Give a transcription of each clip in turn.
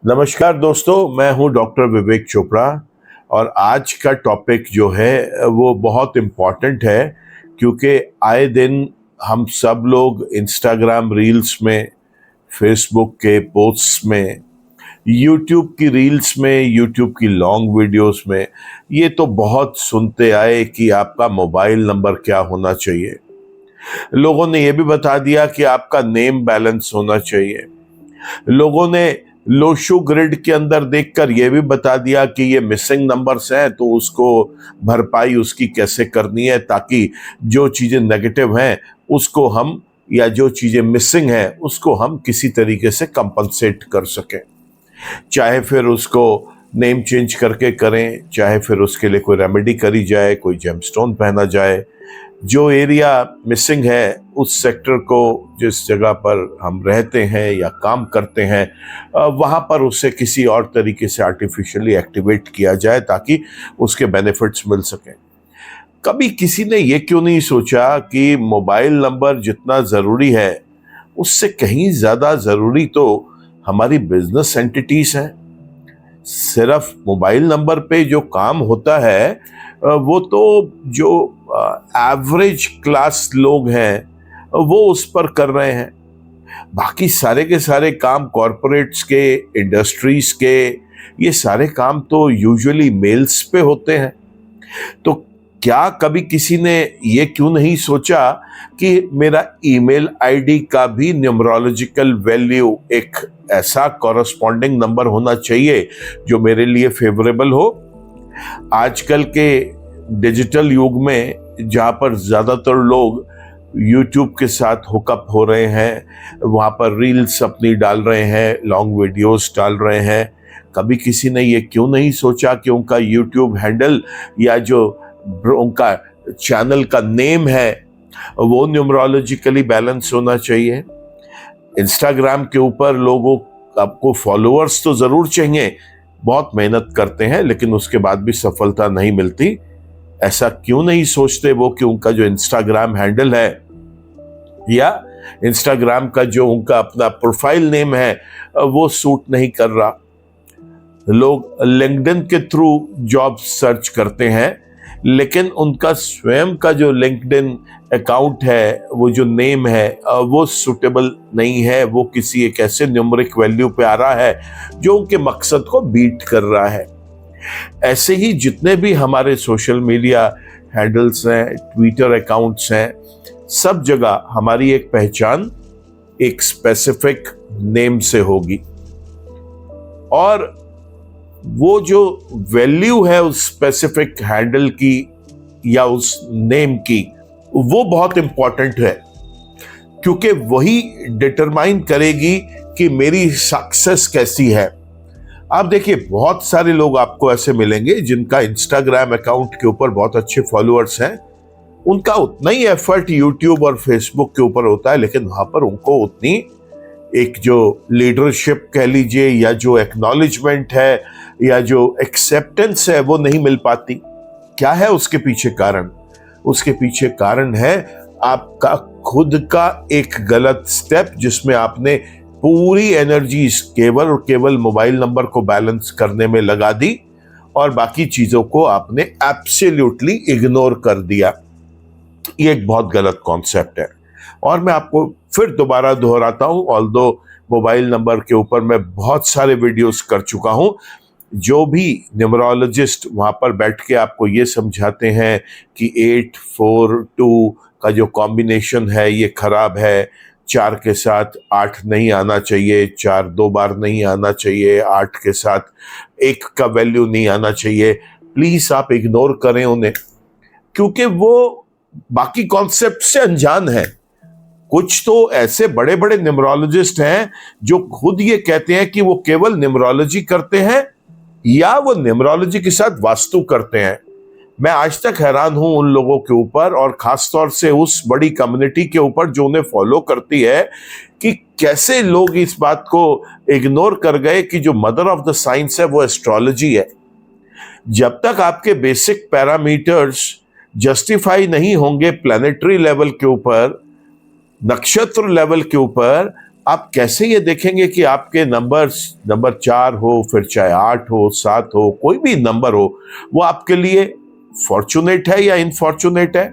नमस्कार दोस्तों, मैं हूं डॉक्टर विवेक चोपड़ा और आज का टॉपिक जो है वो बहुत इम्पॉर्टेंट है क्योंकि आए दिन हम सब लोग इंस्टाग्राम रील्स में, फेसबुक के पोस्ट्स में, यूट्यूब की रील्स में, यूट्यूब की लॉन्ग वीडियोस में ये तो बहुत सुनते आए कि आपका मोबाइल नंबर क्या होना चाहिए। लोगों ने ये भी बता दिया कि आपका नेम बैलेंस होना चाहिए। लोगों ने लोशो ग्रिड के अंदर देखकर यह भी बता दिया कि ये मिसिंग नंबर्स हैं तो उसको भरपाई उसकी कैसे करनी है ताकि जो चीज़ें नेगेटिव हैं उसको हम, या जो चीज़ें मिसिंग हैं उसको हम किसी तरीके से कंपनसेट कर सकें। चाहे फिर उसको नेम चेंज करके करें, चाहे फिर उसके लिए कोई रेमेडी करी जाए, कोई जेमस्टोन पहना जाए। जो एरिया मिसिंग है उस सेक्टर को, जिस जगह पर हम रहते हैं या काम करते हैं, वहाँ पर उसे किसी और तरीके से आर्टिफिशियली एक्टिवेट किया जाए ताकि उसके बेनिफिट्स मिल सकें। कभी किसी ने ये क्यों नहीं सोचा कि मोबाइल नंबर जितना ज़रूरी है उससे कहीं ज़्यादा ज़रूरी तो हमारी बिजनेस एंटिटीज़ हैं। सिर्फ मोबाइल नंबर पे जो काम होता है वो तो जो एवरेज क्लास लोग हैं वो उस पर कर रहे हैं। बाकी सारे के सारे काम कॉरपोरेट्स के, इंडस्ट्रीज के, ये सारे काम तो यूजुअली मेल्स पे होते हैं। तो क्या कभी किसी ने ये क्यों नहीं सोचा कि मेरा ईमेल आईडी का भी न्यूमरोलॉजिकल वैल्यू एक ऐसा कॉरस्पॉन्डिंग नंबर होना चाहिए जो मेरे लिए फेवरेबल हो। आजकल के डिजिटल युग में जहाँ पर ज़्यादातर लोग यूट्यूब के साथ हुकअप हो रहे हैं, वहाँ पर रील्स अपनी डाल रहे हैं, लॉन्ग वीडियोस डाल रहे हैं, कभी किसी ने ये क्यों नहीं सोचा कि उनका यूट्यूब हैंडल या जो उनका चैनल का नेम है वो न्यूमरोलॉजिकली बैलेंस होना चाहिए। इंस्टाग्राम के ऊपर लोगों आपको फॉलोअर्स तो ज़रूर चाहिए, बहुत मेहनत करते हैं लेकिन उसके बाद भी सफलता नहीं मिलती। ऐसा क्यों नहीं सोचते वो कि उनका जो इंस्टाग्राम हैंडल है या इंस्टाग्राम का जो उनका अपना प्रोफाइल नेम है वो सूट नहीं कर रहा। लोग लिंक्डइन के थ्रू जॉब सर्च करते हैं लेकिन उनका स्वयं का जो लिंक्डइन अकाउंट है, वो जो नेम है वो सूटेबल नहीं है, वो किसी एक ऐसे न्यूमरिक वैल्यू पे आ रहा है जो उनके मकसद को बीट कर रहा है। ऐसे ही जितने भी हमारे सोशल मीडिया हैंडल्स हैं, ट्विटर अकाउंट्स हैं, सब जगह हमारी एक पहचान एक स्पेसिफिक नेम से होगी और वो जो वैल्यू है उस स्पेसिफिक हैंडल की या उस नेम की वो बहुत इंपॉर्टेंट है क्योंकि वही डिटरमाइन करेगी कि मेरी सक्सेस कैसी है। आप देखिए, बहुत सारे लोग आपको ऐसे मिलेंगे जिनका इंस्टाग्राम अकाउंट के ऊपर बहुत अच्छे फॉलोअर्स हैं, उनका उतना ही एफर्ट यूट्यूब और फेसबुक के ऊपर होता है लेकिन वहां पर उनको उतनी एक जो लीडरशिप कह लीजिए या जो एक्नॉलेजमेंट है या जो एक्सेप्टेंस है वो नहीं मिल पाती। क्या है उसके पीछे कारण? उसके पीछे कारण है आपका खुद का एक गलत स्टेप जिसमें आपने पूरी एनर्जी केवल और केवल मोबाइल नंबर को बैलेंस करने में लगा दी और बाकी चीजों को आपने एब्सोल्युटली इग्नोर कर दिया। ये एक बहुत गलत कॉन्सेप्ट है और मैं आपको फिर दोबारा दोहराता हूं, ऑल्दो मोबाइल नंबर के ऊपर मैं बहुत सारे वीडियोस कर चुका हूं। जो भी न्यूमरोलॉजिस्ट वहां पर बैठ के आपको ये समझाते हैं कि 842 का जो कॉम्बिनेशन है ये खराब है, 4 के साथ 8 नहीं आना चाहिए, 4 2 बार नहीं आना चाहिए, 8 के साथ 1 का वैल्यू नहीं आना चाहिए, प्लीज आप इग्नोर करें उन्हें क्योंकि वो बाकी कॉन्सेप्ट से अनजान है। कुछ तो ऐसे बड़े बड़े न्यूमरोलॉजिस्ट हैं जो खुद ये कहते हैं कि वो केवल न्यूमरोलॉजी करते हैं या वो न्यूमरोलॉजी के साथ वास्तु करते हैं। मैं आज तक हैरान हूं उन लोगों के ऊपर और खासतौर से उस बड़ी कम्युनिटी के ऊपर जो उन्हें फॉलो करती है कि कैसे लोग इस बात को इग्नोर कर गए कि जो मदर ऑफ द साइंस है वो एस्ट्रोलॉजी है। जब तक आपके बेसिक पैरामीटर्स जस्टिफाई नहीं होंगे प्लैनेटरी लेवल के ऊपर, नक्षत्र लेवल के ऊपर, आप कैसे ये देखेंगे कि आपके नंबर्स, नंबर 4 हो, फिर चाहे 8 हो, 7 हो, कोई भी नंबर हो, वो आपके लिए फॉर्चुनेट है या इनफॉर्चुनेट है?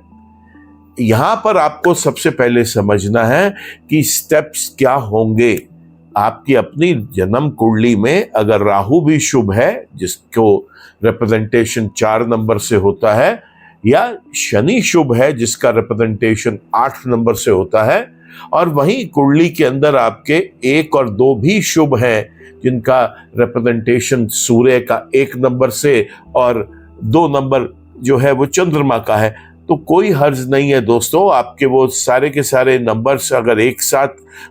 यहां पर आपको सबसे पहले समझना है कि स्टेप्स क्या होंगे। आपकी अपनी जन्म कुंडली में अगर राहु भी शुभ है, जिसको रिप्रेजेंटेशन 4 नंबर से होता है, या शनि शुभ है जिसका रिप्रेजेंटेशन 8 नंबर से होता है, और वहीं कुंडली के अंदर आपके 1 और 2 भी शुभ हैं जिनका रिप्रेजेंटेशन सूर्य का 1 नंबर से और 2 नंबर जो है वो चंद्रमा का है, तो कोई हर्ज नहीं है दोस्तों। आपके वो सारे के सारे नंबर्स अगर एक साथ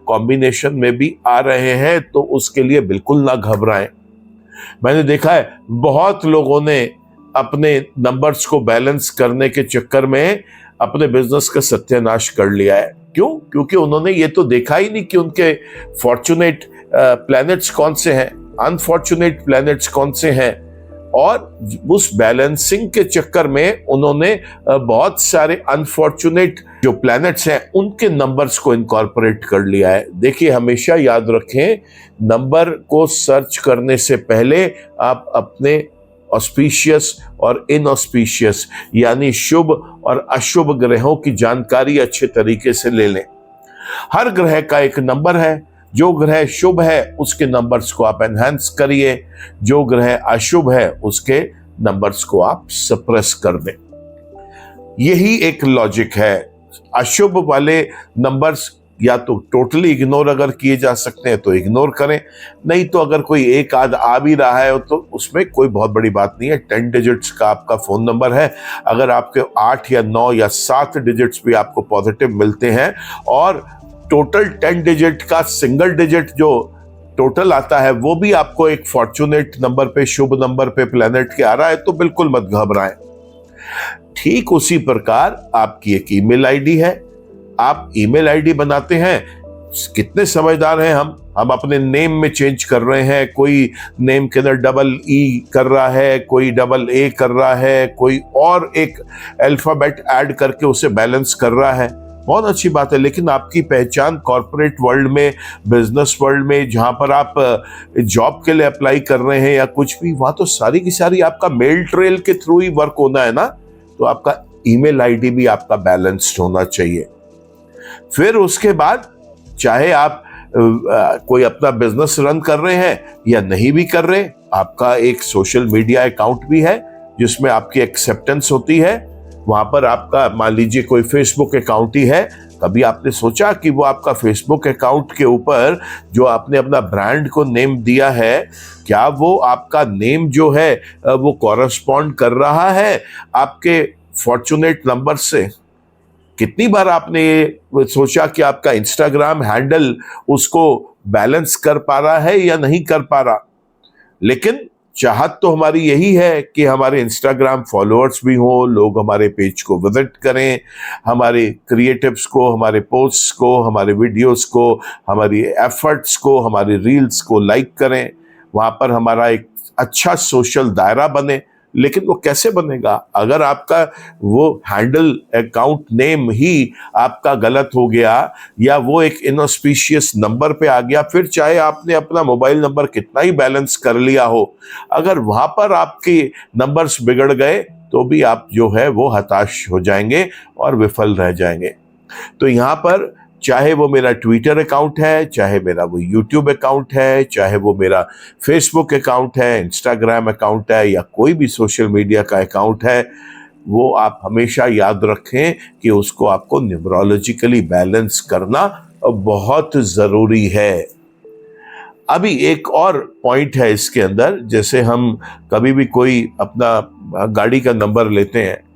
कॉम्बिनेशन में भी आ रहे हैं तो उसके लिए बिल्कुल ना घबराएं। मैंने देखा है बहुत लोगों ने अपने नंबर्स को बैलेंस करने के चक्कर में अपने बिजनेस का सत्यानाश कर लिया है। क्यों? क्योंकि उन्होंने ये तो देखा ही नहीं कि उनके फॉर्चुनेट प्लैनेट्स कौन से हैं, अनफॉर्चुनेट प्लैनेट्स कौन से हैं, और उस बैलेंसिंग के चक्कर में उन्होंने बहुत सारे अनफॉर्चुनेट जो प्लैनेट्स हैं उनके नंबर्स को इनकॉर्पोरेट कर लिया है। देखिए, हमेशा याद रखें, नंबर को सर्च करने से पहले आप अपने ऑस्पिशियस और इनऑस्पिशियस यानी शुभ और अशुभ ग्रहों की जानकारी अच्छे तरीके से ले लें। हर ग्रह का एक नंबर है। जो ग्रह शुभ है उसके नंबर्स को आप एनहांस करिए, जो ग्रह अशुभ है उसके नंबर्स को आप सप्रेस कर दें। यही एक लॉजिक है। अशुभ वाले नंबर्स या तो टोटली इग्नोर अगर किए जा सकते हैं तो इग्नोर करें, नहीं तो अगर कोई एक आध आ भी रहा है तो उसमें कोई बहुत बड़ी बात नहीं है। 10 डिजिट्स का आपका फोन नंबर है, अगर आपके 8 या 9 या 7 डिजिट्स भी आपको पॉजिटिव मिलते हैं और टोटल 10 डिजिट का सिंगल डिजिट जो टोटल आता है वो भी आपको एक फॉर्चुनेट नंबर पे, शुभ नंबर पे प्लैनेट के आ रहा है, तो बिल्कुल मत घबराएं। ठीक उसी प्रकार आपकी एक ईमेल आईडी है। आप ईमेल आईडी बनाते हैं, कितने समझदार हैं हम अपने नेम में चेंज कर रहे हैं। कोई नेम के अंदर डबल ई कर रहा है, कोई डबल ए कर रहा है, कोई और एक अल्फाबेट ऐड करके उसे बैलेंस कर रहा है। बहुत अच्छी बात है, लेकिन आपकी पहचान कॉर्पोरेट वर्ल्ड में, बिजनेस वर्ल्ड में, जहां पर आप जॉब के लिए अप्लाई कर रहे हैं या कुछ भी, वहां तो सारी की सारी आपका मेल ट्रेल के थ्रू ही वर्क होना है ना, तो आपका ईमेल आईडी भी आपका बैलेंस्ड होना चाहिए। फिर उसके बाद चाहे आप कोई अपना बिजनेस रन कर रहे हैं या नहीं भी कर रहे, आपका एक सोशल मीडिया अकाउंट भी है जिसमें आपकी एक्सेप्टेंस होती है। वहां पर आपका मान लीजिए कोई फेसबुक अकाउंट ही है, कभी आपने सोचा कि वो आपका फेसबुक अकाउंट के ऊपर जो आपने अपना ब्रांड को नेम दिया है, क्या वो आपका नेम जो है वो कॉरेस्पॉन्ड कर रहा है आपके फॉर्चुनेट नंबर से? कितनी बार आपने ये सोचा कि आपका इंस्टाग्राम हैंडल उसको बैलेंस कर पा रहा है या नहीं कर पा रहा? लेकिन चाहत तो हमारी यही है कि हमारे इंस्टाग्राम फॉलोअर्स भी हो, लोग हमारे पेज को विजिट करें, हमारे क्रिएटिव्स को, हमारे पोस्ट्स को, हमारे वीडियोस को, हमारी एफर्ट्स को, हमारी रील्स को लाइक करें, वहाँ पर हमारा एक अच्छा सोशल दायरा बने। लेकिन वो कैसे बनेगा अगर आपका वो हैंडल अकाउंट नेम ही आपका गलत हो गया या वो एक इनऑस्पिशियस नंबर पे आ गया? फिर चाहे आपने अपना मोबाइल नंबर कितना ही बैलेंस कर लिया हो, अगर वहां पर आपके नंबर्स बिगड़ गए तो भी आप जो है वो हताश हो जाएंगे और विफल रह जाएंगे। तो यहाँ पर चाहे वो मेरा ट्विटर अकाउंट है, चाहे मेरा वो यूट्यूब अकाउंट है, चाहे वो मेरा फेसबुक अकाउंट है, इंस्टाग्राम अकाउंट है, या कोई भी सोशल मीडिया का अकाउंट है, वो आप हमेशा याद रखें कि उसको आपको न्यूमरोलॉजिकली बैलेंस करना बहुत ज़रूरी है। अभी एक और पॉइंट है इसके अंदर, जैसे हम कभी भी कोई अपना गाड़ी का नंबर लेते हैं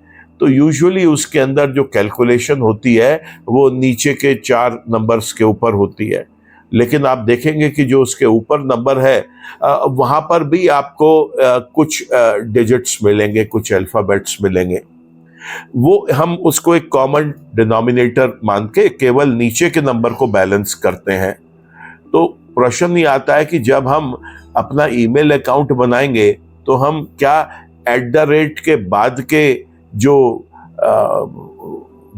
तो यूजुअली उसके अंदर जो कैलकुलेशन होती है वो नीचे के 4 नंबर्स के ऊपर होती है, लेकिन आप देखेंगे कि जो उसके ऊपर नंबर है वहाँ पर भी आपको कुछ डिजिट्स मिलेंगे, कुछ अल्फ़ाबेट्स मिलेंगे। वो हम उसको एक कॉमन डिनोमिनेटर मान के केवल नीचे के नंबर को बैलेंस करते हैं। तो प्रश्न ये आता है कि जब हम अपना ईमेल अकाउंट बनाएंगे तो हम क्या @ के बाद के जो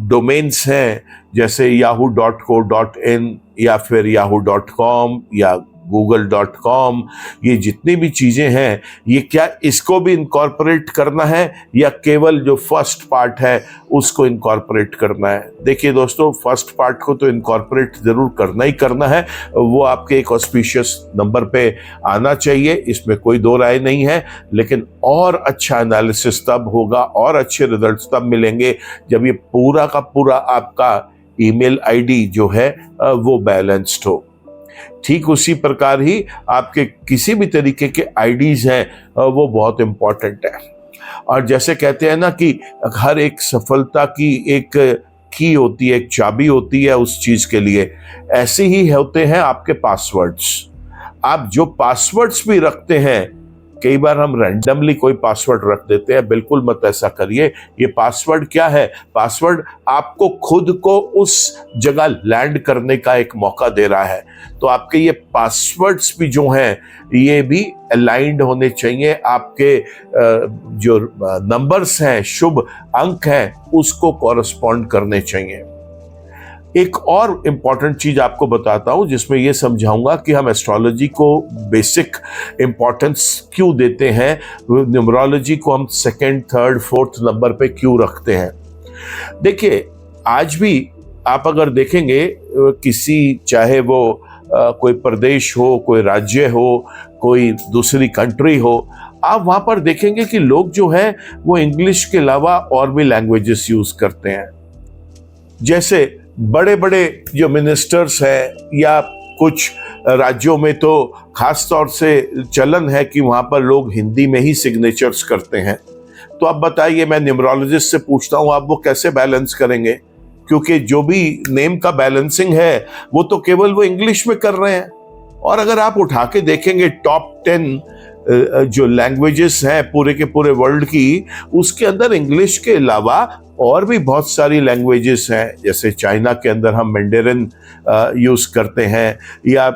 डोमेन्स हैं, जैसे yahoo.co.in या फिर yahoo.com या google.com, ये जितनी भी चीजें हैं, ये क्या इसको भी इनकॉर्पोरेट करना है या केवल जो फर्स्ट पार्ट है उसको इनकॉर्पोरेट करना है? देखिए दोस्तों, फर्स्ट पार्ट को तो इनकॉर्पोरेट जरूर करना ही करना है, वो आपके एक ऑस्पिशियस नंबर पे आना चाहिए, इसमें कोई दो राय नहीं है। लेकिन और अच्छा एनालिसिस तब होगा और अच्छे रिजल्ट्स तब मिलेंगे जब ये पूरा का पूरा आपका ईमेल आईडी जो है वो बैलेंस्ड हो। ठीक उसी प्रकार ही आपके किसी भी तरीके के आईडीज हैं वो बहुत इंपॉर्टेंट है। और जैसे कहते हैं ना कि हर एक सफलता की एक की होती है, एक चाबी होती है उस चीज के लिए, ऐसे ही होते हैं आपके पासवर्ड्स। आप जो पासवर्ड्स भी रखते हैं, कई बार हम रैंडमली कोई पासवर्ड रख देते हैं, बिल्कुल मत ऐसा करिए। ये पासवर्ड क्या है? पासवर्ड आपको खुद को उस जगह लैंड करने का एक मौका दे रहा है। तो आपके ये पासवर्ड्स भी जो हैं ये भी अलाइंड होने चाहिए, आपके जो नंबर्स हैं, शुभ अंक हैं, उसको कॉरस्पॉन्ड करने चाहिए। एक और इम्पॉर्टेंट चीज आपको बताता हूं जिसमें यह समझाऊंगा कि हम एस्ट्रोलॉजी को बेसिक इम्पॉर्टेंस क्यों देते हैं, न्यूमरोलॉजी को हम 2nd, 3rd, 4th नंबर पे क्यों रखते हैं। देखिए, आज भी आप अगर देखेंगे किसी, चाहे वो कोई प्रदेश हो, कोई राज्य हो, कोई दूसरी कंट्री हो, आप वहां पर देखेंगे कि लोग जो है वो इंग्लिश के अलावा और भी लैंग्वेजेस यूज करते हैं। जैसे बड़े बड़े जो मिनिस्टर्स हैं या कुछ राज्यों में तो खास तौर से चलन है कि वहां पर लोग हिंदी में ही सिग्नेचर्स करते हैं। तो अब बताइए, मैं न्यूमरोलॉजिस्ट से पूछता हूं, आप वो कैसे बैलेंस करेंगे? क्योंकि जो भी नेम का बैलेंसिंग है वो तो केवल वो इंग्लिश में कर रहे हैं। और अगर आप उठा के देखेंगे टॉप 10 जो लैंग्वेजेस हैं पूरे के पूरे वर्ल्ड की, उसके अंदर इंग्लिश के अलावा और भी बहुत सारी लैंग्वेजेस हैं। जैसे चाइना के अंदर हम मैंडेरिन यूज करते हैं, या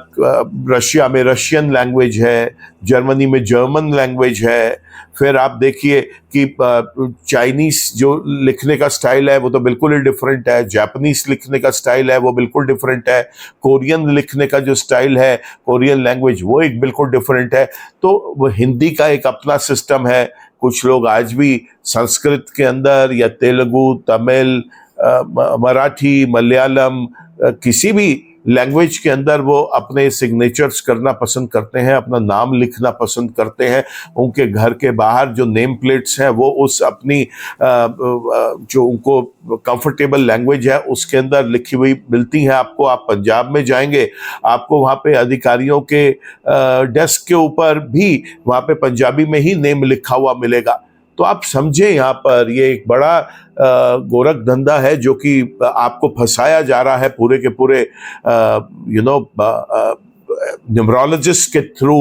रशिया में रशियन लैंग्वेज है, जर्मनी में जर्मन लैंग्वेज है। फिर आप देखिए कि चाइनीज जो लिखने का स्टाइल है वो तो बिल्कुल ही डिफरेंट है, जापानीज लिखने का स्टाइल है वो बिल्कुल डिफरेंट है, कोरियन लिखने का जो स्टाइल है, कोरियन लैंग्वेज, वो एक बिल्कुल डिफरेंट है। तो वो हिंदी का एक अपना सिस्टम है। कुछ लोग आज भी संस्कृत के अंदर या तेलुगु, तमिल, मराठी, मलयालम, किसी भी लैंग्वेज के अंदर वो अपने सिग्नेचर्स करना पसंद करते हैं, अपना नाम लिखना पसंद करते हैं। उनके घर के बाहर जो नेम प्लेट्स हैं वो उस अपनी जो उनको कंफर्टेबल लैंग्वेज है उसके अंदर लिखी हुई मिलती हैं आपको। आप पंजाब में जाएंगे, आपको वहाँ पे अधिकारियों के डेस्क के ऊपर भी वहाँ पे पंजाबी में ही नेम लिखा हुआ मिलेगा। तो आप समझे, यहाँ पर ये एक बड़ा गोरख धंधा है जो कि आपको फंसाया जा रहा है पूरे के पूरे न्यूमरोलॉजिस्ट के थ्रू,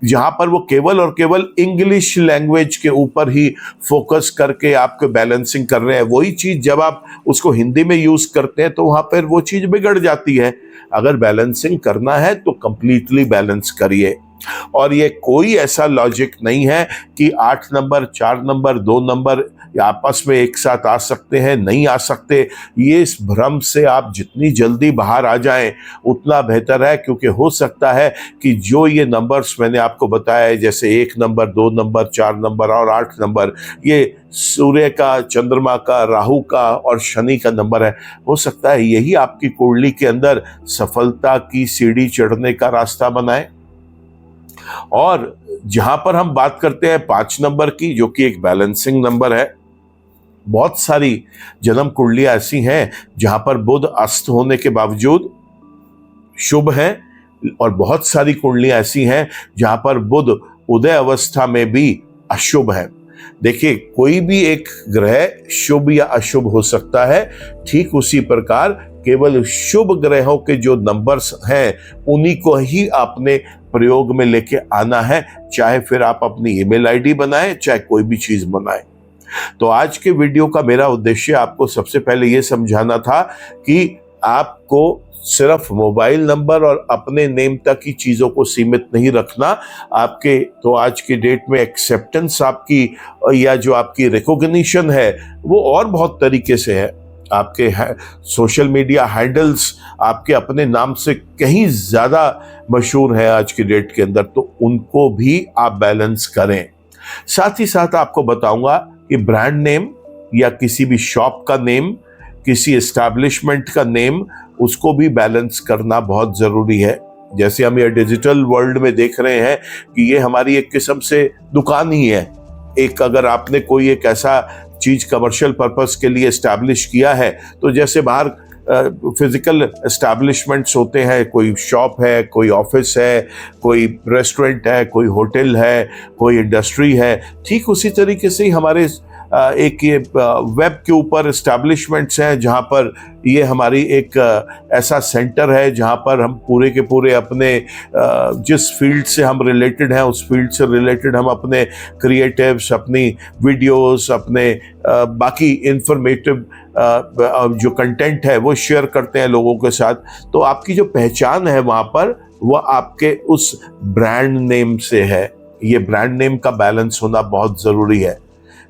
जहां पर वो केवल और केवल इंग्लिश लैंग्वेज के ऊपर ही फोकस करके आपको बैलेंसिंग कर रहे हैं। वही चीज जब आप उसको हिंदी में यूज करते हैं तो वहां पर वो चीज बिगड़ जाती है। अगर बैलेंसिंग करना है तो कंप्लीटली बैलेंस करिए। और ये कोई ऐसा लॉजिक नहीं है कि 8 नंबर, 4 नंबर, 2 नंबर आपस में एक साथ आ सकते हैं, नहीं आ सकते। ये इस भ्रम से आप जितनी जल्दी बाहर आ जाएं उतना बेहतर है, क्योंकि हो सकता है कि जो ये नंबर्स मैंने आपको बताया, जैसे 1 नंबर, 2 नंबर, 4 नंबर और 8 नंबर, ये सूर्य का, चंद्रमा का, राहु का और शनि का नंबर है। हो सकता है यही आपकी कुंडली के अंदर सफलता की सीढ़ी चढ़ने का रास्ता बनाए। और जहां पर हम बात करते हैं 5 नंबर की, जो कि एक बैलेंसिंग नंबर है, बहुत सारी जन्म कुंडलियां ऐसी हैं जहां पर बुध अस्त होने के बावजूद शुभ है, और बहुत सारी कुंडलियां ऐसी हैं जहां पर बुध उदय अवस्था में भी अशुभ है। देखिए, कोई भी एक ग्रह शुभ या अशुभ हो सकता है, ठीक उसी प्रकार केवल शुभ ग्रहों के जो नंबर्स हैं उन्हीं को ही आपने प्रयोग में लेके आना है, चाहे फिर आप अपनी ईमेल आईडी बनाएं, चाहे कोई भी चीज बनाएं। तो आज के वीडियो का मेरा उद्देश्य आपको सबसे पहले यह समझाना था कि आपको सिर्फ मोबाइल नंबर और अपने नेम तक ही चीज़ों को सीमित नहीं रखना। आपके तो आज की डेट में एक्सेप्टेंस आपकी या जो आपकी रिकॉग्निशन है वो और बहुत तरीके से है। आपके सोशल मीडिया हैंडल्स आपके अपने नाम से कहीं ज़्यादा मशहूर है आज की डेट के अंदर, तो उनको भी आप बैलेंस करें। साथ ही साथ आपको बताऊंगा कि ब्रांड नेम या किसी भी शॉप का नेम, किसी एस्टैब्लिशमेंट का नेम, उसको भी बैलेंस करना बहुत ज़रूरी है। जैसे हम ये डिजिटल वर्ल्ड में देख रहे हैं कि ये हमारी एक किस्म से दुकान ही है। एक अगर आपने कोई एक ऐसा चीज कमर्शियल पर्पस के लिए एस्टैब्लिश किया है, तो जैसे बाहर फिजिकल एस्टैब्लिशमेंट्स होते हैं, कोई शॉप है, कोई ऑफिस है, कोई रेस्टोरेंट है, कोई होटल है, कोई इंडस्ट्री है, ठीक उसी तरीके से ही हमारे एक ये वेब के ऊपर एस्टैब्लिशमेंट्स हैं जहाँ पर ये हमारी एक ऐसा सेंटर है जहाँ पर हम पूरे के पूरे अपने जिस फील्ड से हम रिलेटेड हैं उस फील्ड से रिलेटेड हम अपने क्रिएटिव्स, अपनी वीडियोस, अपने बाकी इंफॉर्मेटिव जो कंटेंट है वो शेयर करते हैं लोगों के साथ। तो आपकी जो पहचान है वहाँ पर वो आपके उस ब्रांड नेम से है। ये ब्रांड नेम का बैलेंस होना बहुत ज़रूरी है।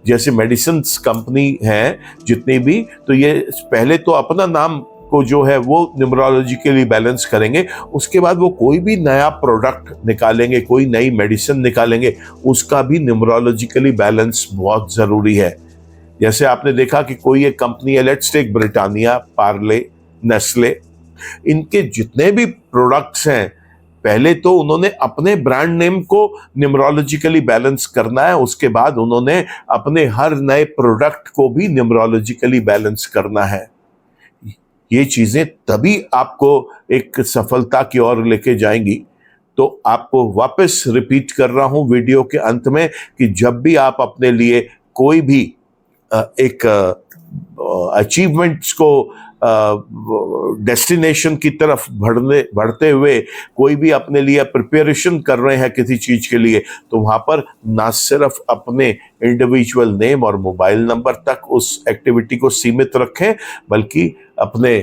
जैसे मेडिसिन कंपनी है जितनी भी, तो ये पहले तो अपना नाम को जो है वो न्यूमरोलॉजिकली बैलेंस करेंगे, उसके बाद वो कोई भी नया प्रोडक्ट निकालेंगे, कोई नई मेडिसिन निकालेंगे, उसका भी न्यूमरोलॉजिकली बैलेंस बहुत ज़रूरी है। जैसे आपने देखा कि कोई एक कंपनी है, let's take Britannia, Parle, Nestle, इनके जितने भी प्रोडक्ट्स हैं पहले तो उन्होंने अपने ब्रांड नेम को न्यूमरोलॉजिकली बैलेंस करना है, उसके बाद उन्होंने अपने हर नए प्रोडक्ट को भी न्यूमरोलॉजिकली बैलेंस करना है। ये चीजें तभी आपको एक सफलता की ओर लेके जाएंगी। तो आपको वापस रिपीट कर रहा हूं वीडियो के अंत में कि जब भी आप अपने लिए कोई भी एक अचीवमेंट्स को डेस्टिनेशन की तरफ बढ़ते हुए कोई भी अपने लिए प्रिपरेशन कर रहे हैं किसी चीज के लिए, तो वहां पर ना सिर्फ अपने इंडिविजुअल नेम और मोबाइल नंबर तक उस एक्टिविटी को सीमित रखें, बल्कि अपने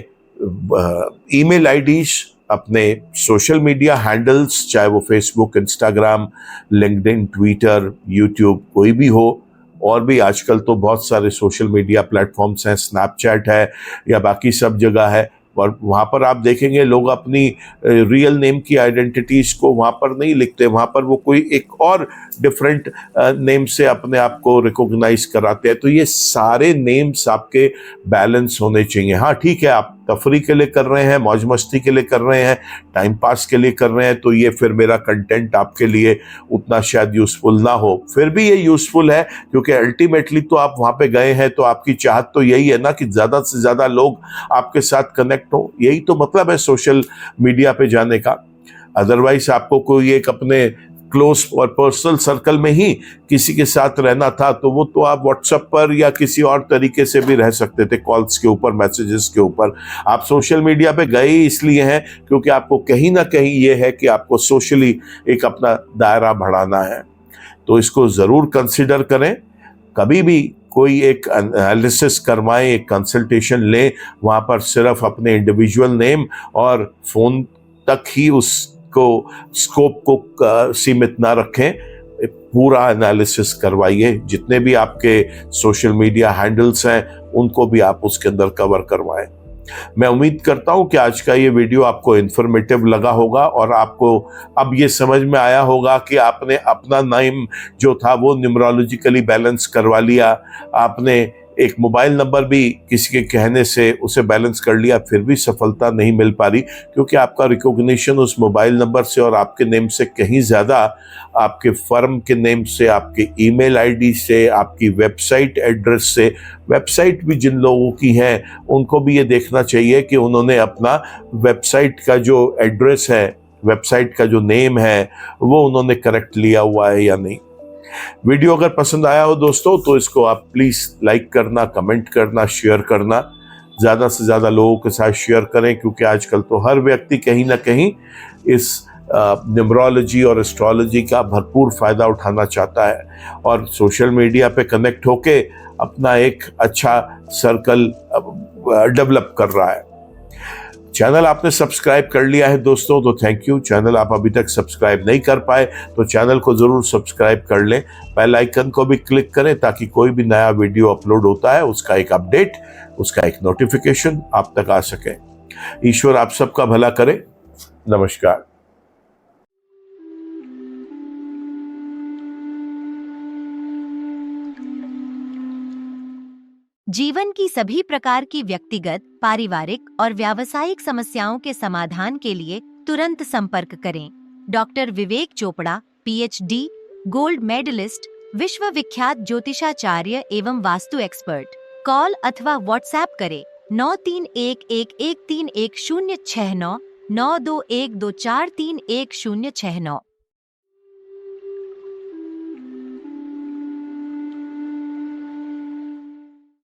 ईमेल आईडीज, अपने सोशल मीडिया हैंडल्स, चाहे वो Facebook, Instagram, LinkedIn, Twitter, YouTube, कोई भी हो, और भी आजकल तो बहुत सारे सोशल मीडिया प्लेटफॉर्म्स हैं, स्नैपचैट है या बाकी सब जगह है, और वहाँ पर आप देखेंगे लोग अपनी रियल नेम की आइडेंटिटीज़ को वहाँ पर नहीं लिखते, वहाँ पर वो कोई एक और डिफरेंट नेम से अपने आप को रिकॉग्नाइज कराते हैं। तो ये सारे नेम्स आपके बैलेंस होने चाहिए। हाँ ठीक है, आप तफरी के लिए कर रहे हैं, मौज मस्ती के लिए कर रहे हैं, टाइम पास के लिए कर रहे हैं, तो ये फिर मेरा कंटेंट आपके लिए उतना शायद यूज़फुल ना हो। फिर भी ये यूज़फुल है क्योंकि अल्टीमेटली तो आप वहाँ पे गए हैं, तो आपकी चाहत तो यही है ना कि ज़्यादा से ज़्यादा लोग आपके साथ कनेक्ट हो। यही तो मतलब है सोशल मीडिया पे जाने का। अदरवाइज आपको कोई एक अपने क्लोज और पर्सनल सर्कल में ही किसी के साथ रहना था, तो वो तो आप व्हाट्सएप पर या किसी और तरीके से भी रह सकते थे, कॉल्स के ऊपर, मैसेजेस के ऊपर। आप सोशल मीडिया पे गए ही इसलिए हैं क्योंकि आपको कहीं ना कहीं ये है कि आपको सोशली एक अपना दायरा बढ़ाना है। तो इसको ज़रूर कंसिडर करें। कभी भी कोई एक एनालिसिस करवाएं, एक कंसल्टेशन लें, वहाँ पर सिर्फ अपने इंडिविजुअल नेम और फ़ोन तक ही उसको स्कोप को सीमित ना रखें, पूरा एनालिसिस करवाइए। जितने भी आपके सोशल मीडिया हैंडल्स हैं उनको भी आप उसके अंदर कवर करवाएं। मैं उम्मीद करता हूं कि आज का ये वीडियो आपको इन्फॉर्मेटिव लगा होगा और आपको अब ये समझ में आया होगा कि आपने अपना नेम जो था वो न्यूमरोलॉजिकली बैलेंस करवा लिया, आपने एक मोबाइल नंबर भी किसी के कहने से उसे बैलेंस कर लिया, फिर भी सफलता नहीं मिल पा रही क्योंकि आपका रिकॉग्निशन उस मोबाइल नंबर से और आपके नेम से कहीं ज़्यादा आपके फर्म के नेम से, आपके ईमेल आईडी से, आपकी वेबसाइट एड्रेस से। वेबसाइट भी जिन लोगों की है उनको भी ये देखना चाहिए कि उन्होंने अपना वेबसाइट का जो एड्रेस है, वेबसाइट का जो नेम है, वो उन्होंने करेक्ट लिया हुआ है या नहीं। वीडियो अगर पसंद आया हो दोस्तों तो इसको आप प्लीज़ लाइक करना, कमेंट करना, शेयर करना, ज़्यादा से ज़्यादा लोगों के साथ शेयर करें क्योंकि आजकल तो हर व्यक्ति कहीं ना कहीं इस न्यूमरोलॉजी और एस्ट्रोलॉजी का भरपूर फ़ायदा उठाना चाहता है और सोशल मीडिया पे कनेक्ट होके अपना एक अच्छा सर्कल डेवलप कर रहा है। चैनल आपने सब्सक्राइब कर लिया है दोस्तों तो थैंक यू। चैनल आप अभी तक सब्सक्राइब नहीं कर पाए तो चैनल को ज़रूर सब्सक्राइब कर लें। बेल आइकन को भी क्लिक करें ताकि कोई भी नया वीडियो अपलोड होता है उसका एक अपडेट, उसका एक नोटिफिकेशन आप तक आ सके। ईश्वर आप सबका भला करे। नमस्कार। जीवन की सभी प्रकार की व्यक्तिगत, पारिवारिक और व्यावसायिक समस्याओं के समाधान के लिए तुरंत संपर्क करें। डॉक्टर विवेक चोपड़ा, पीएचडी, गोल्ड मेडलिस्ट, विश्व विख्यात ज्योतिषाचार्य एवं वास्तु एक्सपर्ट। कॉल अथवा व्हाट्सएप करें 9311131069 9212431069।